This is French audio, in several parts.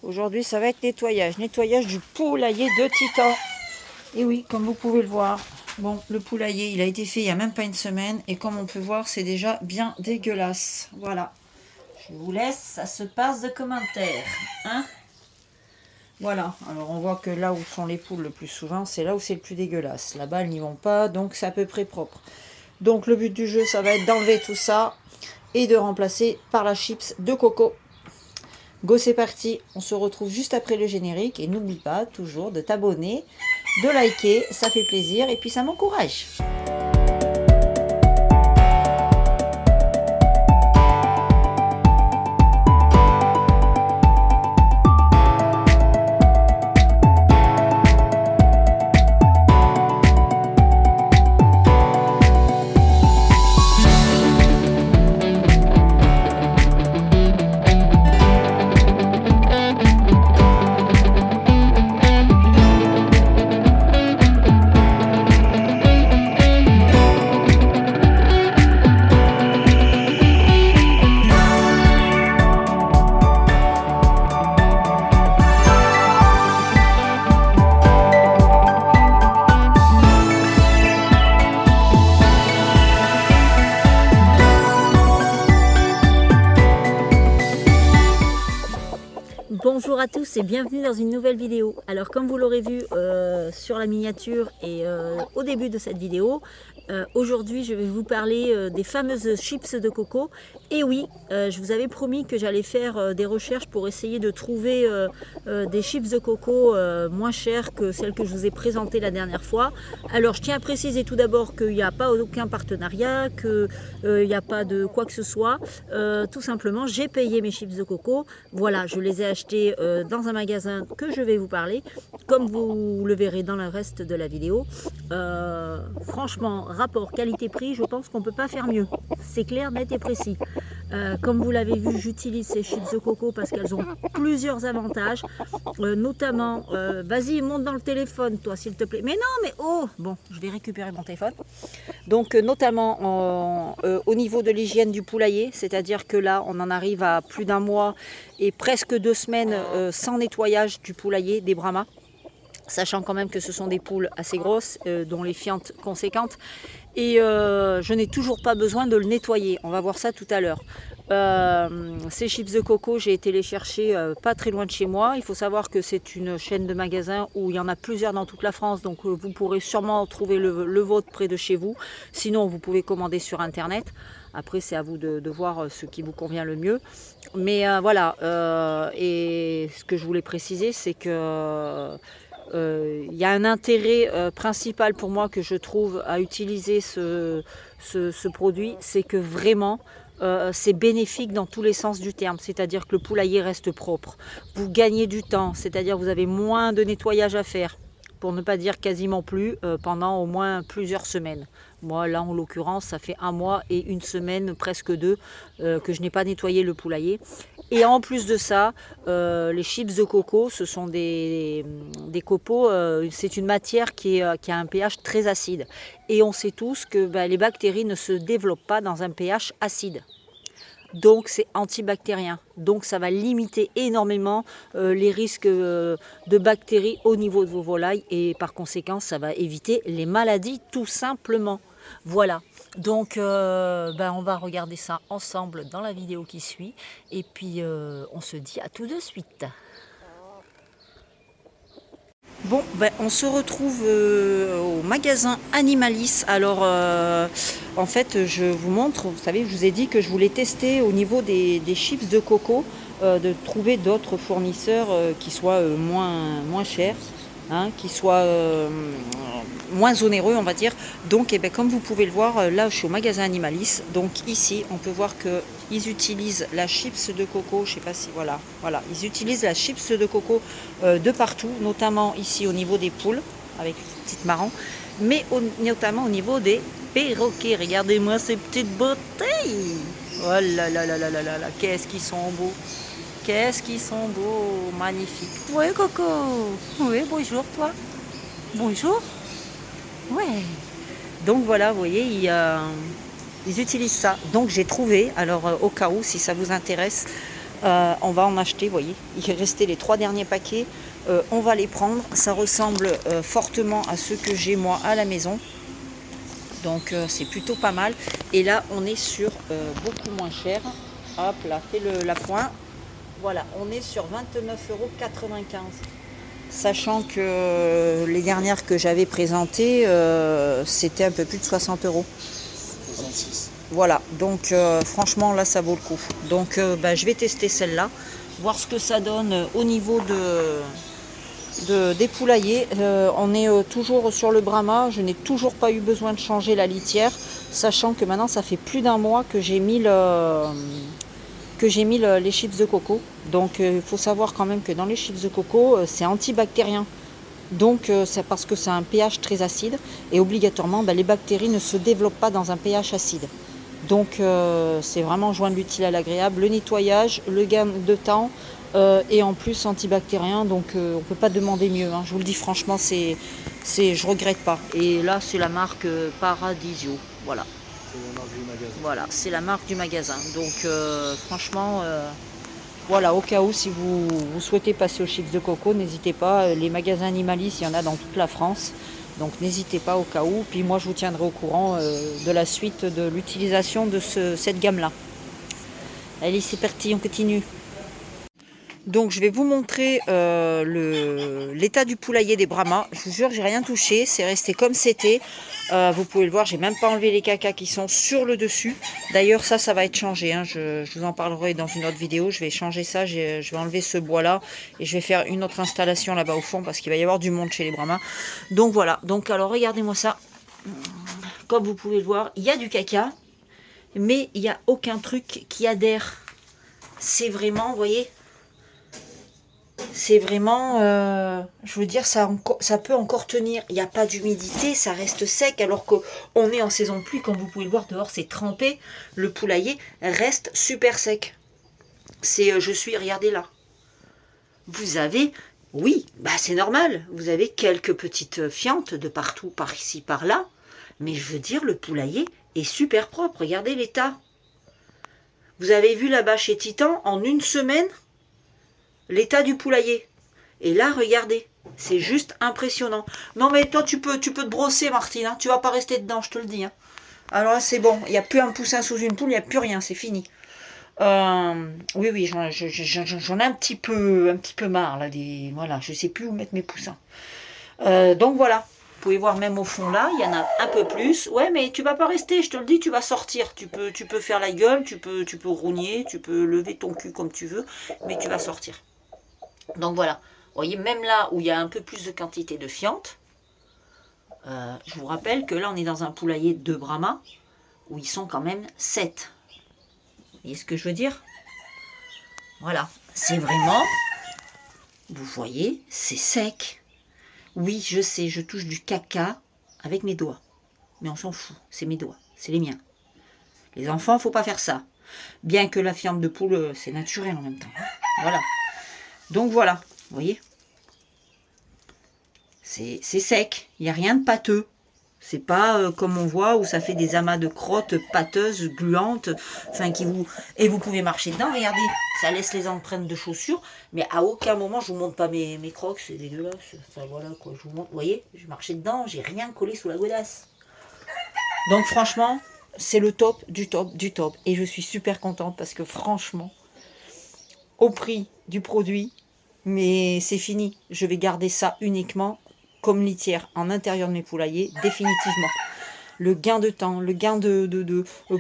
Aujourd'hui, ça va être nettoyage. Nettoyage du poulailler de Titan. Et oui, comme vous pouvez le voir, bon, le poulailler, il a été fait il n'y a même pas une semaine. Et comme on peut voir, c'est déjà bien dégueulasse. Voilà. Je vous laisse, ça se passe de commentaires. Hein? Voilà. Alors, on voit que là où sont les poules le plus souvent, c'est là où c'est le plus dégueulasse. Là-bas, elles n'y vont pas, donc c'est à peu près propre. Donc, le but du jeu, ça va être d'enlever tout ça et de remplacer par la chips de coco. Go, c'est parti, on se retrouve juste après le générique et n'oublie pas toujours de t'abonner, de liker, ça fait plaisir et puis ça m'encourage. Bonjour à tous et bienvenue dans une nouvelle vidéo. Alors comme vous l'aurez vu sur la miniature et au début de cette vidéo, aujourd'hui je vais vous parler des fameuses chips de coco. Et oui, je vous avais promis que j'allais faire des recherches pour essayer de trouver des chips de coco moins chères que celles que je vous ai présentées la dernière fois. Alors je tiens à préciser tout d'abord qu'il n'y a pas aucun partenariat, qu'il n'y a pas de quoi que ce soit. Tout simplement, j'ai payé mes chips de coco. Voilà, je les ai achetés dans un magasin que je vais vous parler, comme vous le verrez dans le reste de la vidéo. Franchement, rapport qualité-prix, je pense qu'on ne peut pas faire mieux. C'est clair, net et précis. Comme vous l'avez vu, j'utilise ces chips de coco parce qu'elles ont plusieurs avantages, notamment, vas-y, monte dans le téléphone, toi, s'il te plaît. Mais non, mais oh, bon, je vais récupérer mon téléphone. Donc, notamment au niveau de l'hygiène du poulailler, c'est-à-dire que là, on en arrive à plus d'un mois et presque 2 semaines sans nettoyage du poulailler des Brahmas, sachant quand même que ce sont des poules assez grosses, dont les fientes conséquentes. Et je n'ai toujours pas besoin de le nettoyer. On va voir ça tout à l'heure. Ces chips de coco, j'ai été les chercher pas très loin de chez moi. Il faut savoir que c'est une chaîne de magasins où il y en a plusieurs dans toute la France. Donc vous pourrez sûrement trouver le vôtre près de chez vous. Sinon, vous pouvez commander sur Internet. Après, c'est à vous de voir ce qui vous convient le mieux. Mais voilà. Et ce que je voulais préciser, c'est que... il y a un intérêt principal pour moi que je trouve à utiliser ce produit, c'est que vraiment c'est bénéfique dans tous les sens du terme, c'est-à-dire que le poulailler reste propre. Vous gagnez du temps, c'est-à-dire vous avez moins de nettoyage à faire, pour ne pas dire quasiment plus, pendant au moins plusieurs semaines. Moi, là, en l'occurrence, ça fait 1 mois et 1 semaine, presque 2, que je n'ai pas nettoyé le poulailler. Et en plus de ça, les chips de coco, ce sont des copeaux, c'est une matière qui a un pH très acide. Et on sait tous que les bactéries ne se développent pas dans un pH acide. Donc c'est antibactérien, donc ça va limiter énormément les risques de bactéries au niveau de vos volailles et par conséquent ça va éviter les maladies tout simplement. Voilà, donc on va regarder ça ensemble dans la vidéo qui suit et puis on se dit à tout de suite. Bon, on se retrouve au magasin Animalis. Alors, en fait, je vous montre, vous savez, je vous ai dit que je voulais tester au niveau des chips de coco, de trouver d'autres fournisseurs qui soient moins chers, hein, qui soient moins onéreux, on va dire. Donc, comme vous pouvez le voir, là, je suis au magasin Animalis. Donc, ici, on peut voir qu'ils utilisent la chips de coco. Je sais pas si, voilà, ils utilisent la chips de coco de partout, notamment ici au niveau des poules, avec les petites marrons, mais notamment au niveau des perroquets. Regardez-moi ces petites beautés. Oh là là là là là là là, qu'est-ce qu'ils sont beaux. Qu'est-ce qu'ils sont beaux, magnifiques. Oui, Coco. Oui, bonjour, toi. Bonjour. Ouais. Donc voilà, vous voyez, ils utilisent ça. Donc j'ai trouvé, alors au cas où, si ça vous intéresse, On va en acheter, vous voyez. Il restait les 3 derniers paquets. On va les prendre. Ça ressemble fortement à ceux que j'ai moi à la maison. Donc c'est plutôt pas mal. Et là, on est sur beaucoup moins cher. Hop là, fais la pointe. Voilà, on est sur 29,95 €. Sachant que les dernières que j'avais présentées, c'était un peu plus de 60 €. 66. Voilà, donc franchement là ça vaut le coup. Donc je vais tester celle-là, voir ce que ça donne au niveau des poulaillers. On est toujours sur le Brahma, je n'ai toujours pas eu besoin de changer la litière, sachant que maintenant ça fait plus d'1 mois que j'ai mis les chips de coco. Donc il faut savoir quand même que dans les chips de coco, c'est antibactérien. Donc c'est parce que c'est un pH très acide et obligatoirement les bactéries ne se développent pas dans un pH acide. Donc c'est vraiment joindre l'utile à l'agréable, le nettoyage, le gain de temps et en plus antibactérien, donc on ne peut pas demander mieux, hein. Je vous le dis franchement, je regrette pas. Et là c'est la marque Paradisio, voilà. C'est la marque du magasin. Voilà, c'est la marque du magasin. Donc franchement, voilà, au cas où si vous souhaitez passer aux chips de coco, n'hésitez pas, les magasins Animalis, il y en a dans toute la France. Donc n'hésitez pas au cas où. Puis moi je vous tiendrai au courant de la suite de l'utilisation de cette gamme-là. Allez, c'est parti, on continue. Donc je vais vous montrer l'état du poulailler des Brahma. Je vous jure, j'ai rien touché, c'est resté comme c'était. Vous pouvez le voir, j'ai même pas enlevé les cacas qui sont sur le dessus. D'ailleurs ça va être changé, hein. Je vous en parlerai dans une autre vidéo. Je vais changer ça, je vais enlever ce bois là et je vais faire une autre installation là-bas au fond parce qu'il va y avoir du monde chez les Brahma. Donc voilà, donc alors regardez-moi ça. Comme vous pouvez le voir, il y a du caca, mais il n'y a aucun truc qui adhère. C'est vraiment, vous voyez, c'est vraiment, je veux dire, ça peut encore tenir. Il n'y a pas d'humidité, ça reste sec, alors qu'on est en saison de pluie. Comme vous pouvez le voir, dehors c'est trempé. Le poulailler reste super sec. Regardez là. Vous avez, oui, c'est normal. Vous avez quelques petites fientes de partout, par ici, par là. Mais je veux dire, le poulailler est super propre. Regardez l'état. Vous avez vu là-bas chez Titan, en une semaine, l'état du poulailler. Et là, regardez, c'est juste impressionnant. Non mais toi, tu peux te brosser, Martine, hein. Tu vas pas rester dedans, je te le dis, hein. Alors là, c'est bon, il n'y a plus un poussin sous une poule, il n'y a plus rien, c'est fini. Oui, j'en ai un petit peu marre, là, voilà, je sais plus où mettre mes poussins. Donc voilà, vous pouvez voir même au fond là, il y en a un peu plus. Ouais, mais tu vas pas rester, je te le dis, tu vas sortir. Tu peux faire la gueule, tu peux rougner, tu peux lever ton cul comme tu veux, mais tu vas sortir. Donc voilà, vous voyez, même là où il y a un peu plus de quantité de fientes, je vous rappelle que là on est dans un poulailler de Brahma, où ils sont quand même 7. Vous voyez ce que je veux dire? Voilà, c'est vraiment, vous voyez, c'est sec. Oui, je sais, je touche du caca avec mes doigts, mais on s'en fout, c'est mes doigts, c'est les miens. Les enfants, faut pas faire ça. Bien que la fiente de poule, c'est naturel en même temps. Voilà. Donc voilà, vous voyez, c'est sec, il n'y a rien de pâteux. C'est pas comme on voit où ça fait des amas de crottes pâteuses, gluantes, enfin et vous pouvez marcher dedans, regardez, ça laisse les empreintes de chaussures, mais à aucun moment je vous montre pas mes crocs, c'est dégueulasse, ça voilà quoi, je vous montre, vous voyez, je marchais dedans, j'ai rien collé sous la godasse. Donc franchement, c'est le top du top du top, et je suis super contente parce que franchement, au prix du produit, mais c'est fini, je vais garder ça uniquement comme litière en intérieur de mes poulaillers, définitivement. Le gain de temps, le gain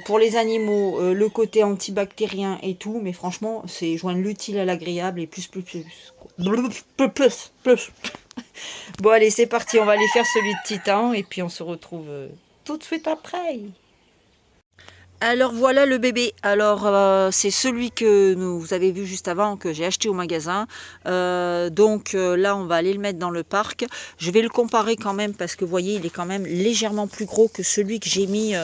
pour les animaux, le côté antibactérien et tout, mais franchement, c'est joindre l'utile à l'agréable et plus. Bon allez, c'est parti, on va aller faire celui de Titan et puis on se retrouve tout de suite après. Alors voilà le bébé, alors c'est celui que vous avez vu juste avant, que j'ai acheté au magasin, donc là on va aller le mettre dans le parc. Je vais le comparer quand même parce que vous voyez il est quand même légèrement plus gros que celui que j'ai mis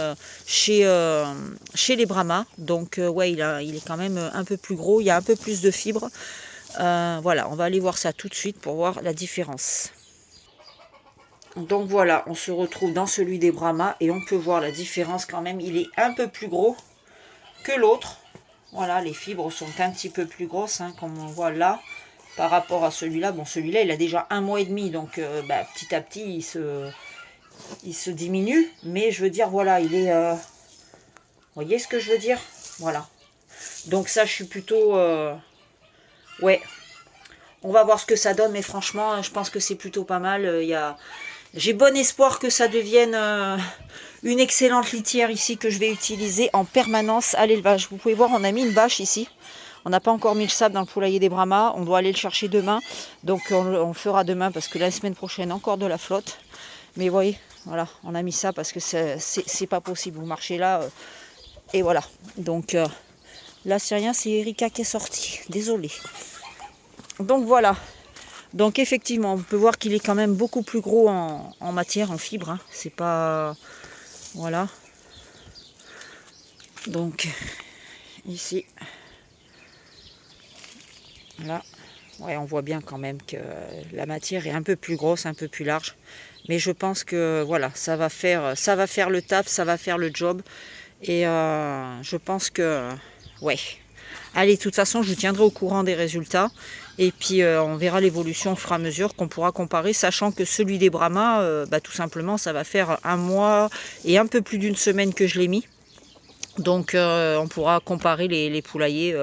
chez les Brahma, donc ouais il est quand même un peu plus gros, il y a un peu plus de fibres. Voilà, on va aller voir ça tout de suite pour voir la différence. Donc voilà, on se retrouve dans celui des Brahma et on peut voir la différence quand même. Il est un peu plus gros que l'autre. Voilà, les fibres sont un petit peu plus grosses, hein, comme on voit là, par rapport à celui-là. Bon, celui-là, il a déjà 1 mois et demi, donc petit à petit, il se diminue. Mais je veux dire, voilà, il est... vous voyez ce que je veux dire? Voilà. Donc ça, je suis plutôt... ouais, on va voir ce que ça donne, mais franchement, je pense que c'est plutôt pas mal. J'ai bon espoir que ça devienne une excellente litière ici que je vais utiliser en permanence à l'élevage. Vous pouvez voir, on a mis une bâche ici. On n'a pas encore mis le sable dans le poulailler des Brahmas. On doit aller le chercher demain. Donc on le fera demain parce que la semaine prochaine, encore de la flotte. Mais vous voyez, voilà, on a mis ça parce que c'est pas possible. Vous marchez là et voilà. Donc là, c'est rien, c'est Erika qui est sortie. Désolée. Donc voilà. Donc effectivement, on peut voir qu'il est quand même beaucoup plus gros en matière, en fibre. Hein. C'est pas... Voilà. Donc ici. Là. Ouais, on voit bien quand même que la matière est un peu plus grosse, un peu plus large. Mais je pense que voilà, ça va faire le taf, ça va faire le job. Et je pense que... Ouais. Allez, de toute façon, je vous tiendrai au courant des résultats. Et puis, on verra l'évolution au fur et à mesure qu'on pourra comparer, sachant que celui des Brahmas, tout simplement, ça va faire 1 mois et un peu plus d'1 semaine que je l'ai mis. Donc, on pourra comparer les poulaillers,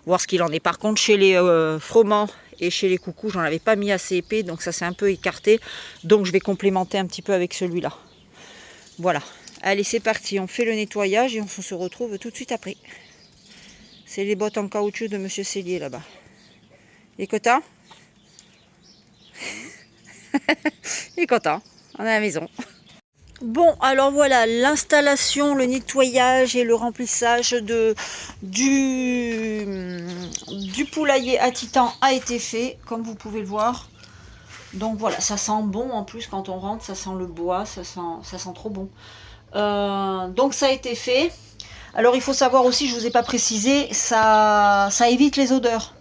voir ce qu'il en est. Par contre, chez les froment et chez les coucous, j'en avais pas mis assez épais, donc ça s'est un peu écarté. Donc, je vais complémenter un petit peu avec celui-là. Voilà. Allez, c'est parti. On fait le nettoyage et on se retrouve tout de suite après. C'est les bottes en caoutchouc de Monsieur Cellier là-bas. Il est content? Il est content. On est à la maison. Bon, alors voilà, l'installation, le nettoyage et le remplissage du poulailler à titan a été fait, comme vous pouvez le voir. Donc voilà, ça sent bon en plus quand on rentre, ça sent le bois, ça sent trop bon. Donc ça a été fait. Alors il faut savoir aussi, je ne vous ai pas précisé, ça évite les odeurs.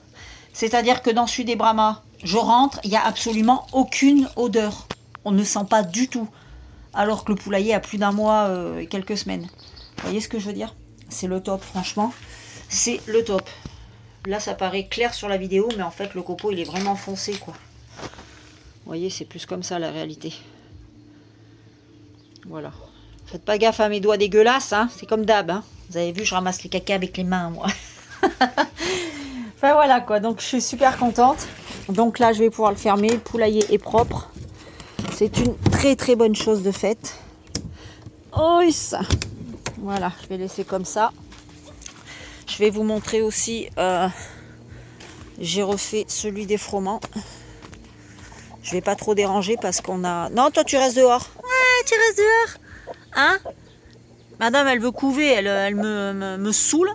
C'est-à-dire que dans celui des Brahmas, je rentre, il n'y a absolument aucune odeur. On ne sent pas du tout. Alors que le poulailler a plus d'1 mois et quelques semaines. Vous voyez ce que je veux dire? C'est le top, franchement. C'est le top. Là, ça paraît clair sur la vidéo, mais en fait, le copeau, il est vraiment foncé, quoi. Vous voyez, c'est plus comme ça, la réalité. Voilà. Faites pas gaffe à mes doigts dégueulasses, hein. C'est comme d'hab, hein. Vous avez vu, je ramasse les caca avec les mains, moi. Enfin, voilà, quoi. Donc, je suis super contente. Donc là, je vais pouvoir le fermer. Le poulailler est propre. C'est une très très bonne chose de fait. Oh, ça. Voilà, je vais laisser comme ça. Je vais vous montrer aussi, j'ai refait celui des froments. Je vais pas trop déranger parce qu'on a... Non, toi tu restes dehors. Ouais, tu restes dehors. Hein? Madame, elle veut couver, elle me saoule.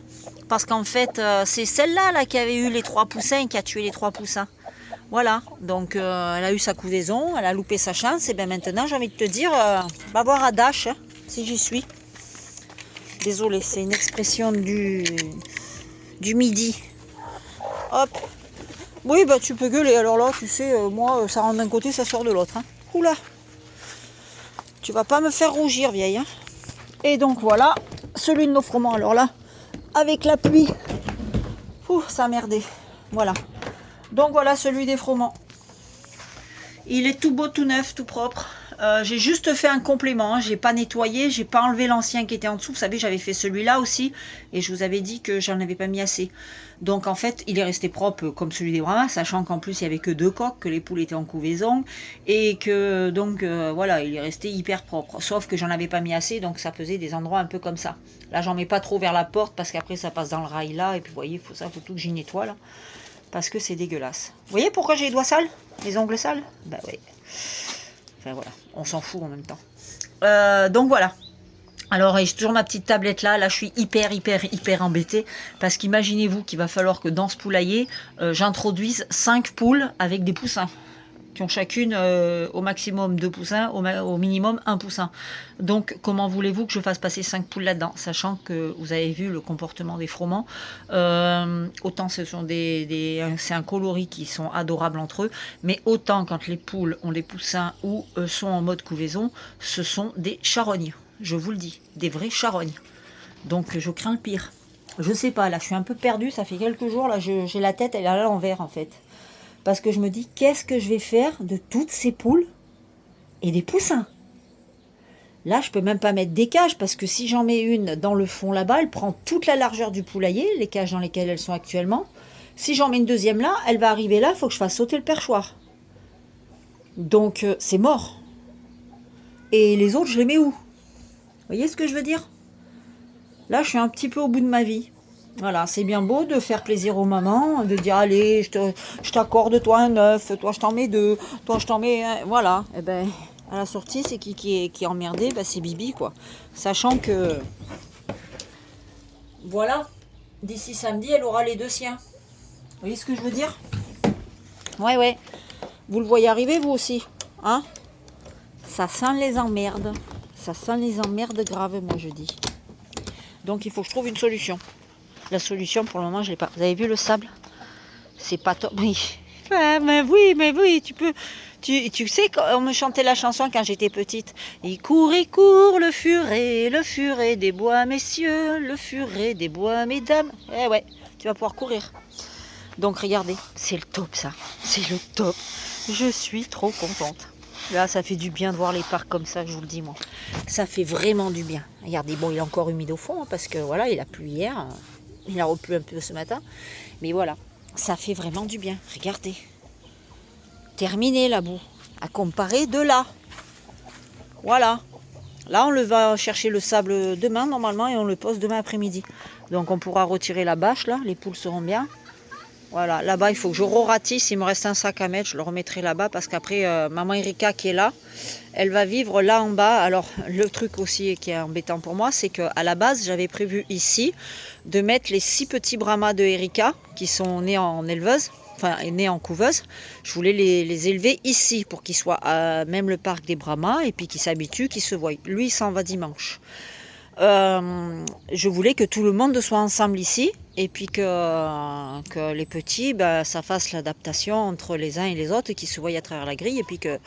Parce qu'en fait, c'est celle-là là, qui avait eu les 3 poussins et qui a tué les 3 poussins. Voilà, donc elle a eu sa couvaison, elle a loupé sa chance, et bien maintenant j'ai envie de te dire, va voir à Dash, hein, si j'y suis. Désolée, c'est une expression du midi. Hop. Oui, bah tu peux gueuler, alors là, tu sais, moi, ça rentre d'un côté, ça sort de l'autre. Hein. Oula. Tu vas pas me faire rougir, vieille. Hein. Et donc voilà, celui de nos froment, alors là, avec la pluie, ça a merdé. Voilà. Donc voilà celui des froments. Il est tout beau, tout neuf, tout propre. J'ai juste fait un complément. Hein. J'ai pas nettoyé, j'ai pas enlevé l'ancien qui était en dessous. Vous savez, j'avais fait celui-là aussi. Et je vous avais dit que j'en avais pas mis assez. Donc en fait, il est resté propre comme celui des Brahmas. Sachant qu'en plus, il y avait que 2 coques, que les poules étaient en couvaison. Et que donc voilà, il est resté hyper propre. Sauf que j'en avais pas mis assez. Donc ça faisait des endroits un peu comme ça. Là, j'en mets pas trop vers la porte. Parce qu'après, ça passe dans le rail là. Et puis vous voyez, faut tout que j'y nettoie là. Parce que c'est dégueulasse. Vous voyez pourquoi j'ai les doigts sales? Les ongles sales? Bah oui. Enfin voilà, on s'en fout en même temps. Donc voilà. Alors j'ai toujours ma petite tablette là. Là je suis hyper embêtée. Parce qu'imaginez-vous qu'il va falloir que dans ce poulailler, j'introduise 5 poules avec des poussins. Qui ont chacune au maximum 2 poussins, au minimum 1 poussin. Donc comment voulez-vous que je fasse passer 5 poules là-dedans, sachant que vous avez vu le comportement des froments, autant ce sont c'est un coloris qui sont adorables entre eux, mais autant quand les poules ont des poussins ou sont en mode couvaison, ce sont des charognes, je vous le dis, des vraies charognes. Donc je crains le pire. Je sais pas, là je suis un peu perdue, ça fait quelques jours, là j'ai la tête, elle est à l'envers en fait. Parce que je me dis, qu'est-ce que je vais faire de toutes ces poules et des poussins? Là, je peux même pas mettre des cages, parce que si j'en mets une dans le fond là-bas, elle prend toute la largeur du poulailler, les cages dans lesquelles elles sont actuellement. Si j'en mets une deuxième là, elle va arriver là, il faut que je fasse sauter le perchoir. Donc c'est mort. Et les autres, je les mets où? Vous voyez ce que je veux dire? Là, je suis un petit peu au bout de ma vie. Voilà, c'est bien beau de faire plaisir aux mamans, de dire allez, je t'accorde toi un œuf, toi je t'en mets deux, toi je t'en mets un. Voilà, et ben à la sortie, c'est qui est emmerdé? Ben, c'est Bibi, quoi. Sachant que voilà, d'ici samedi, elle aura les deux siens. Vous voyez ce que je veux dire? Ouais, ouais. Vous le voyez arriver, vous aussi, hein? Ça sent les emmerdes. Ça sent les emmerdes graves, moi je dis. Donc il faut que je trouve une solution. La solution, pour le moment, je l'ai pas. Vous avez vu le sable? C'est pas top. Oui. Ah, mais oui, tu peux. Tu sais, on me chantait la chanson quand j'étais petite. Il court, le furet des bois, messieurs, le furet des bois, mesdames. Eh ouais, tu vas pouvoir courir. Donc regardez, c'est le top ça. C'est le top. Je suis trop contente. Là, ça fait du bien de voir les parcs comme ça, je vous le dis moi. Ça fait vraiment du bien. Regardez, bon, il est encore humide au fond, hein, parce que voilà, il a plu hier. Il a replu un peu ce matin. Mais voilà, ça fait vraiment du bien. Regardez. Terminé la boue. À comparer de là. Voilà. Là, on le va chercher le sable demain, normalement, et on le pose demain après-midi. Donc, on pourra retirer la bâche, là. Les poules seront bien. Voilà, là-bas, il faut que je re-ratisse. Il me reste un sac à mettre, je le remettrai là-bas parce qu'après, maman Erika qui est là, elle va vivre là en bas. Alors, le truc aussi qui est embêtant pour moi, c'est qu'à la base, j'avais prévu ici de mettre les 6 petits brahmas de Erika qui sont nés en éleveuse, enfin nés en couveuse. Je voulais les élever ici pour qu'ils soient à même le parc des brahmas et puis qu'ils s'habituent, qu'ils se voient. Lui, il s'en va dimanche. Je voulais que tout le monde soit ensemble ici et puis que les petits, ça fasse l'adaptation entre les uns et les autres, qu'ils se voient à travers la grille et puis que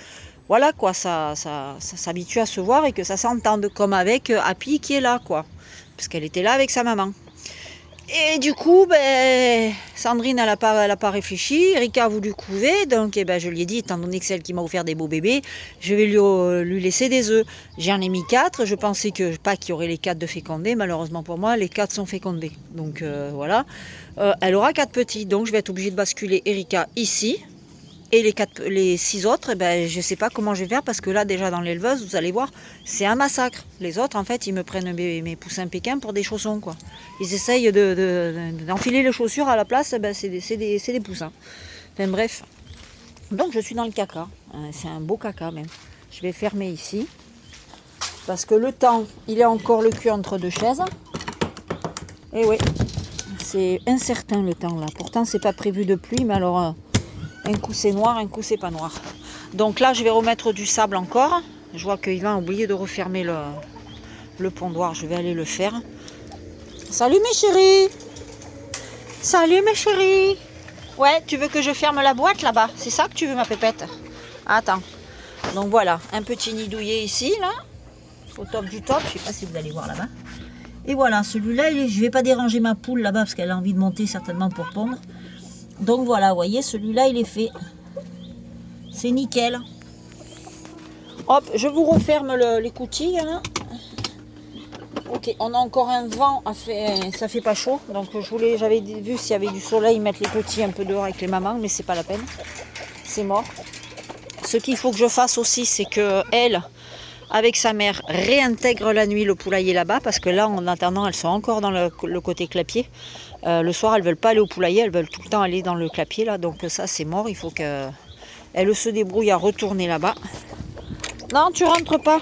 voilà quoi, ça s'habitue à se voir et que ça s'entende comme avec Happy qui est là quoi, parce qu'elle était là avec sa maman. Et du coup, Sandrine, elle n'a pas réfléchi. Erika a voulu couver. Donc, je lui ai dit, étant donné que c'est elle qui m'a offert des beaux bébés, je vais lui laisser des œufs. J'en ai mis 4. Je pensais pas qu'il y aurait les 4 de fécondés. Malheureusement pour moi, les 4 sont fécondés. Donc, voilà. Elle aura 4 petits. Donc, je vais être obligée de basculer Erika ici. Et les 6 autres, je ne sais pas comment je vais faire parce que là, déjà dans l'éleveuse, vous allez voir, c'est un massacre. Les autres, en fait, ils me prennent mes poussins pékins pour des chaussons, quoi. Ils essayent d'enfiler les chaussures à la place, c'est des poussins. Enfin bref. Donc, je suis dans le caca. C'est un beau caca, même. Je vais fermer ici. Parce que le temps, il est encore le cul entre deux chaises. Et oui, c'est incertain le temps, là. Pourtant, c'est pas prévu de pluie, mais alors... un coup c'est noir, un coup c'est pas noir. Donc là je vais remettre du sable encore. Je vois que Yvan a oublié de refermer le pondoir. Je vais aller le faire. Salut mes chéris. Salut mes chéris. Ouais, tu veux que je ferme la boîte là-bas? C'est ça que tu veux ma pépette? Attends. Donc voilà, un petit nid douillet ici là. Au top du top. Je sais pas si vous allez voir là-bas. Et voilà, celui-là, je vais pas déranger ma poule là-bas parce qu'elle a envie de monter certainement pour pondre. Donc voilà, vous voyez, celui-là, il est fait. C'est nickel. Hop, je vous referme les coutilles, là. Ok, on a encore un vent, ça fait pas chaud. Donc j'avais vu s'il y avait du soleil, mettre les petits un peu dehors avec les mamans, mais c'est pas la peine. C'est mort. Ce qu'il faut que je fasse aussi, c'est que elle, avec sa mère, réintègre la nuit le poulailler là-bas, parce que là, en attendant, elles sont encore dans le côté clapier. Le soir, elles ne veulent pas aller au poulailler, elles veulent tout le temps aller dans le clapier là. Donc ça, c'est mort. Il faut qu'elle se débrouille à retourner là-bas. Non, tu rentres pas.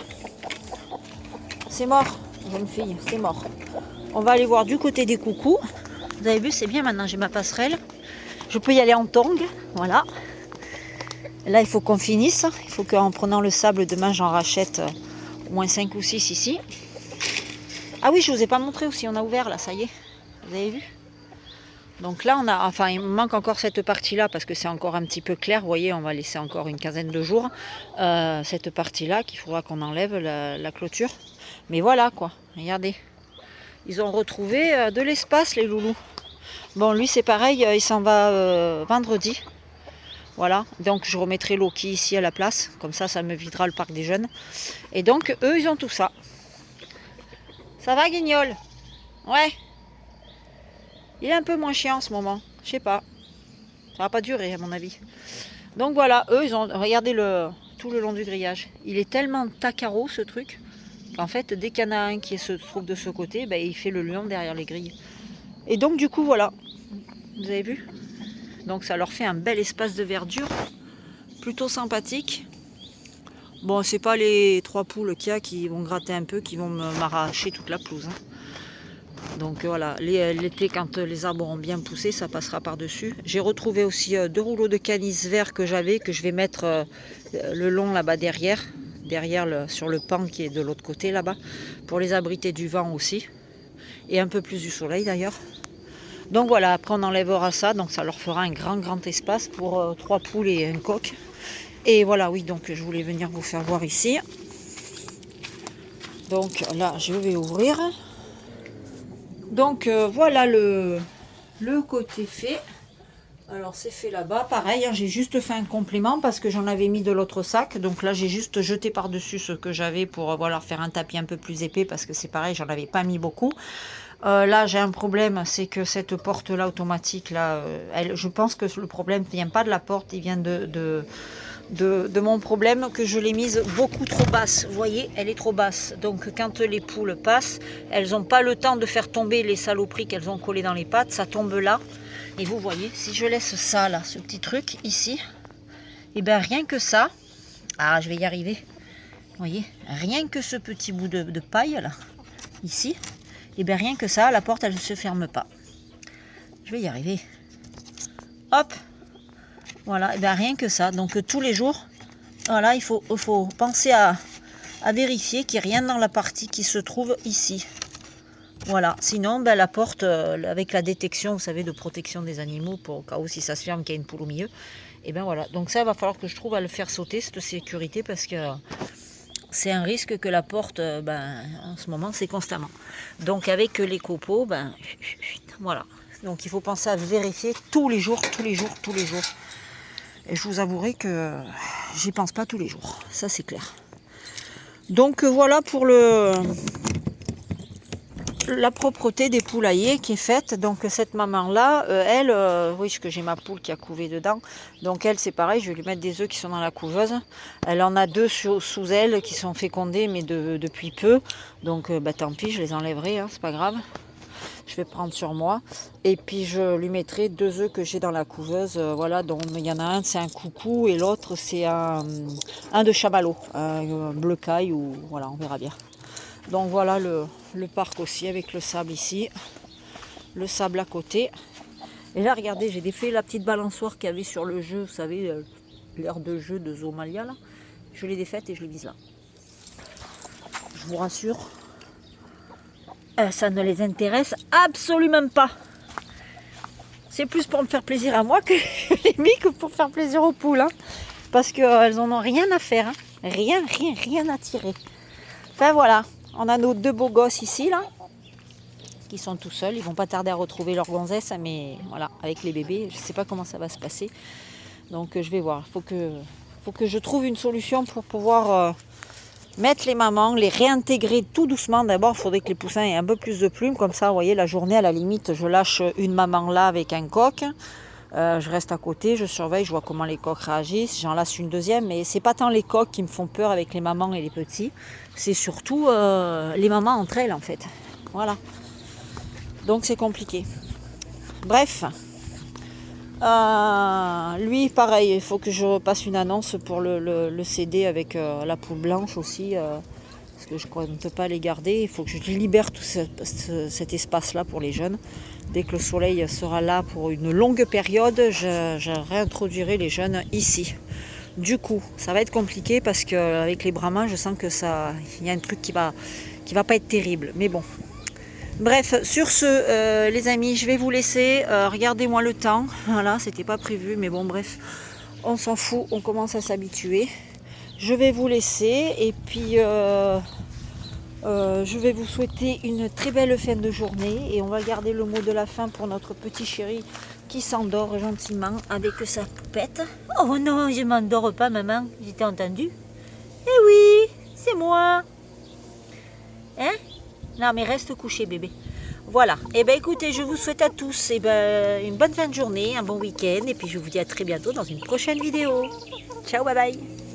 C'est mort, jeune fille, c'est mort. On va aller voir du côté des coucous. Vous avez vu, c'est bien maintenant, j'ai ma passerelle. Je peux y aller en tongs, voilà. Là, il faut qu'on finisse. Il faut qu'en prenant le sable, demain, j'en rachète au moins 5 ou 6 ici. Ah oui, je ne vous ai pas montré aussi, on a ouvert là, ça y est. Vous avez vu? Donc là, il me manque encore cette partie-là parce que c'est encore un petit peu clair. Vous voyez, on va laisser encore une quinzaine de jours. Cette partie-là qu'il faudra qu'on enlève la clôture. Mais voilà quoi, regardez. Ils ont retrouvé de l'espace, les loulous. Bon, lui, c'est pareil, il s'en va vendredi. Voilà, donc je remettrai Loki ici à la place. Comme ça me videra le parc des jeunes. Et donc, eux, ils ont tout ça. Ça va, Guignol? Ouais. Il est un peu moins chiant en ce moment. Je sais pas. Ça va pas durer, à mon avis. Donc voilà, eux, ils ont... Regardez tout le long du grillage. Il est tellement tacaro, ce truc, qu'en fait, dès qu'il y en a un qui se trouve de ce côté, ben, il fait le lion derrière les grilles. Et donc, du coup, voilà. Vous avez vu? Donc, ça leur fait un bel espace de verdure. Plutôt sympathique. Bon, c'est pas les 3 poules qu'il y a qui vont gratter un peu, qui vont m'arracher toute la pelouse. Hein. Donc voilà, l'été, quand les arbres auront bien poussé, ça passera par-dessus. J'ai retrouvé aussi 2 rouleaux de canis verts que j'avais, que je vais mettre le long là-bas derrière sur le pan qui est de l'autre côté là-bas, pour les abriter du vent aussi, et un peu plus du soleil d'ailleurs. Donc voilà, après on enlèvera ça, donc ça leur fera un grand espace pour 3 poules et un coq. Et voilà, oui, donc je voulais venir vous faire voir ici. Donc là, je vais ouvrir. Donc voilà le côté fait. Alors c'est fait là-bas, pareil, hein, j'ai juste fait un complément parce que j'en avais mis de l'autre sac. Donc là j'ai juste jeté par-dessus ce que j'avais pour voilà, faire un tapis un peu plus épais parce que c'est pareil, j'en avais pas mis beaucoup. Là j'ai un problème, c'est que cette porte là automatique là, je pense que le problème ne vient pas de la porte, il vient de mon problème que je l'ai mise beaucoup trop basse. Vous voyez, elle est trop basse. Donc quand les poules passent, elles n'ont pas le temps de faire tomber les saloperies qu'elles ont collées dans les pattes. Ça tombe là. Et vous voyez, si je laisse ça là, ce petit truc ici, et bien rien que ça, je vais y arriver. Vous voyez, rien que ce petit bout de paille là, ici, et bien rien que ça, la porte elle ne se ferme pas. Je vais y arriver. Hop. Voilà, et bien rien que ça. Donc tous les jours, voilà, il faut penser à vérifier qu'il n'y a rien dans la partie qui se trouve ici. Voilà, sinon ben, la porte avec la détection, vous savez, de protection des animaux, pour au cas où si ça se ferme qu'il y a une poule au milieu. Et bien voilà, donc ça il va falloir que je trouve à le faire sauter, cette sécurité, parce que c'est un risque que la porte, en ce moment c'est constamment. Donc avec les copeaux, voilà. Donc il faut penser à vérifier tous les jours. Et je vous avouerai que j'y pense pas tous les jours, ça c'est clair. Donc voilà pour la propreté des poulaillers qui est faite. Donc cette maman-là, elle, oui, que j'ai ma poule qui a couvé dedans. Donc elle, c'est pareil, je vais lui mettre des œufs qui sont dans la couveuse. Elle en a 2 sous elle qui sont fécondés, mais depuis peu. Donc tant pis, je les enlèverai, hein, c'est pas grave. Je vais prendre sur moi et puis je lui mettrai 2 œufs que j'ai dans la couveuse, voilà, dont il y en a un c'est un coucou et l'autre c'est un de chamallow, un bleu caille, ou voilà, on verra bien. Donc voilà le parc aussi avec le sable ici, le sable à côté. Et là regardez, j'ai défait la petite balançoire qu'il y avait sur le jeu, vous savez, l'aire de jeu de Zoomalia là. Je l'ai défaite et je l'ai mise là. Je vous rassure, ça ne les intéresse absolument pas. C'est plus pour me faire plaisir à moi que je l'ai mis que pour faire plaisir aux poules. Hein. Parce qu'elles n'en ont rien à faire. Hein. Rien à tirer. Enfin voilà, on a nos 2 beaux gosses ici là, qui sont tout seuls. Ils vont pas tarder à retrouver leur gonzesse, mais voilà, avec les bébés, je ne sais pas comment ça va se passer. Donc je vais voir. Faut que je trouve une solution pour pouvoir mettre les mamans, les réintégrer tout doucement. D'abord, il faudrait que les poussins aient un peu plus de plumes. Comme ça, vous voyez, la journée, à la limite, je lâche une maman là avec un coq. Je reste à côté, je surveille, je vois comment les coqs réagissent. J'en lâche une deuxième. Mais c'est pas tant les coqs qui me font peur avec les mamans et les petits. C'est surtout les mamans entre elles, en fait. Voilà. Donc, c'est compliqué. Bref. Lui, pareil, il faut que je passe une annonce pour le céder avec la poule blanche aussi, parce que je ne compte pas les garder. Il faut que je libère tout cet espace-là pour les jeunes. Dès que le soleil sera là pour une longue période, je réintroduirai les jeunes ici. Du coup, ça va être compliqué parce qu'avec les brahmins, je sens que il y a un truc qui va pas être terrible. Mais bon. Bref, sur ce, les amis, je vais vous laisser. Regardez-moi le temps. Voilà, c'était pas prévu, mais bon, bref, on s'en fout. On commence à s'habituer. Je vais vous laisser et puis Je vais vous souhaiter une très belle fin de journée et on va garder le mot de la fin pour notre petit chéri qui s'endort gentiment avec sa poupette. Oh non, je m'endors pas, maman. J'étais entendu. Eh oui, c'est moi. Hein? Non, mais reste couché, bébé. Voilà. Eh bien, écoutez, je vous souhaite à tous une bonne fin de journée, un bon week-end. Et puis, je vous dis à très bientôt dans une prochaine vidéo. Ciao, bye bye.